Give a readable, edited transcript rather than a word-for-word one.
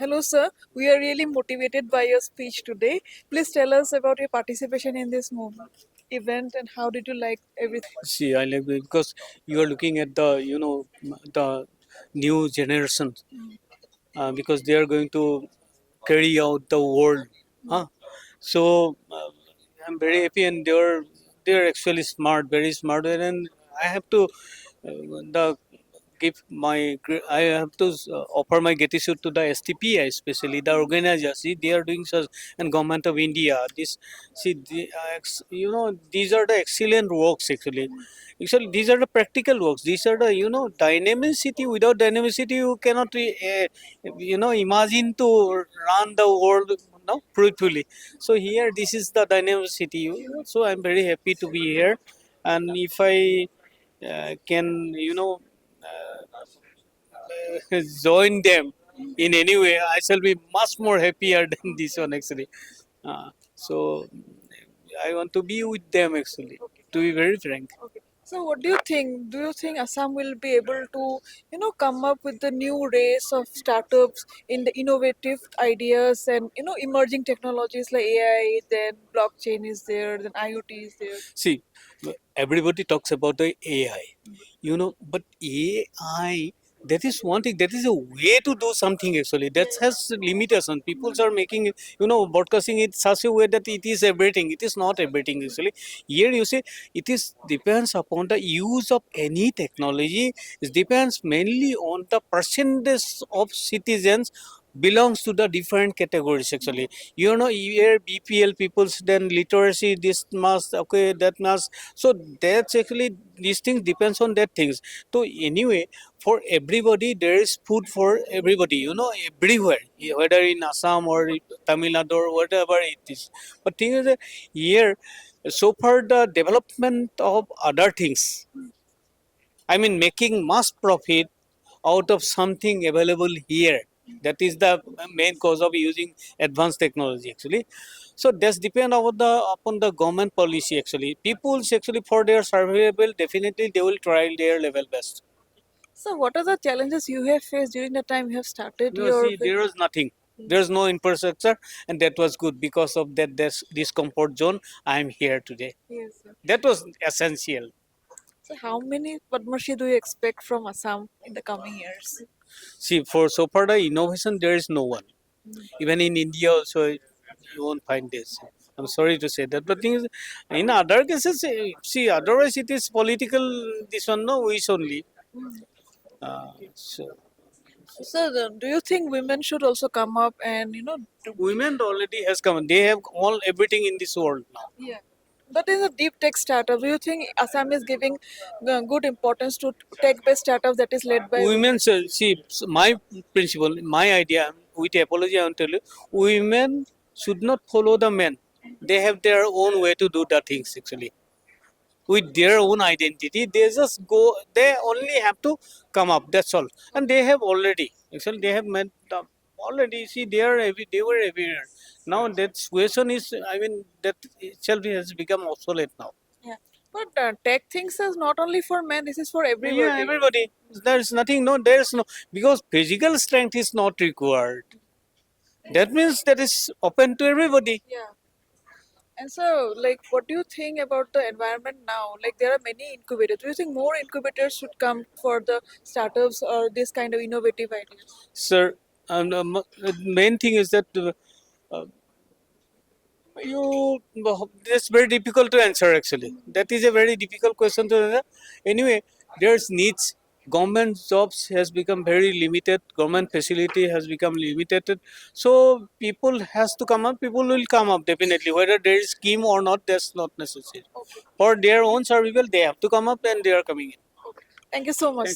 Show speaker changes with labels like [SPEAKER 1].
[SPEAKER 1] Hello, sir. We are really motivated by your speech today. Please tell us about your participation in this event and how did you like everything?
[SPEAKER 2] See, I like it because you are looking at the the new generation because they are going to carry out the world. Huh? So I'm very happy, and they're actually smart, very smart, and I have to the give my I have to offer my gratitude to the STPI, especially the organizers. See, they are doing such, and government of India. This see, these are the excellent works actually. Actually, these are the practical works. These are the dynamicity. Without dynamicity, you cannot imagine to run the world fruitfully. So here, this is the dynamicity. So I'm very happy to be here, and if I can join them in any way, I shall be much more happier than this one actually. So I want to be with them actually. To be very frank.
[SPEAKER 1] Okay. So, what do you think? Do you think Assam will be able to, come up with the new race of startups in the innovative ideas and emerging technologies like AI? Then blockchain is there. Then IoT is there.
[SPEAKER 2] See, everybody talks about the AI, but AI, that is one thing. That is a way to do something actually. That has limitation. People are making it, broadcasting it such a way that it is everything. It is not everything actually. Here you say it is depends upon the use of any technology. It depends mainly on the percentage of citizens belongs to the different categories actually. Here BPL peoples, then literacy this must, okay, that must. So that's actually, these things depends on that things. So anyway, for everybody there is food for everybody, everywhere, whether in Assam or Tamil Nadu or whatever it is. But thing is that here, so far the development of other things, I mean, making mass profit out of something available here. That is the main cause of using advanced technology actually. So that's depend upon the government policy actually. People actually, for their survival, definitely they will try their level best.
[SPEAKER 1] So, what are the challenges you have faced during the time you have started your?
[SPEAKER 2] See, there is nothing. There's no infrastructure, and that was good. Because of that, this comfort zone, I'm here today.
[SPEAKER 1] Yes, sir.
[SPEAKER 2] That was essential.
[SPEAKER 1] So, how many Padma Shri do you expect from Assam in the coming years?
[SPEAKER 2] See, for so far the innovation, there is no one. Even in India also, you won't find this. I'm sorry to say that, but thing is, in other cases, see, otherwise it is political. This one, no wish only. So
[SPEAKER 1] So, do you think women should also come up and
[SPEAKER 2] women already has come. They have all everything in this world now.
[SPEAKER 1] yeah. That is a deep tech startup. Do you think Assam is giving good importance to tech-based startups that is led by women?
[SPEAKER 2] Women, see, my principle, my idea. With apology, I want to tell you, women should not follow the men. They have their own way to do the things actually. With their own identity, they just go, they only have to come up, that's all. And they have already, actually they have met already. See, they were everywhere. Now that question is, I mean, that itself has become obsolete now.
[SPEAKER 1] Yeah. But tech things is not only for men. This is for
[SPEAKER 2] Yeah,
[SPEAKER 1] everybody.
[SPEAKER 2] everybody, there's nothing, no, there's no, because physical strength is not required. That means that is open to everybody.
[SPEAKER 1] Yeah. And so, like, what do you think about the environment now? Like, there are many incubators. Do you think more incubators should come for the startups or this kind of innovative ideas?
[SPEAKER 2] Sir, the main thing is that uh, that's very difficult to answer actually. That is a very difficult question to answer. Anyway, there's needs. Government jobs has become very limited. Government facility has become limited. So people has to come up. People will come up definitely. Whether there is scheme or not, that's not necessary.
[SPEAKER 1] Okay.
[SPEAKER 2] For their own survival, they have to come up, and they are coming in.
[SPEAKER 1] Okay. Thank you so much.
[SPEAKER 2] Thank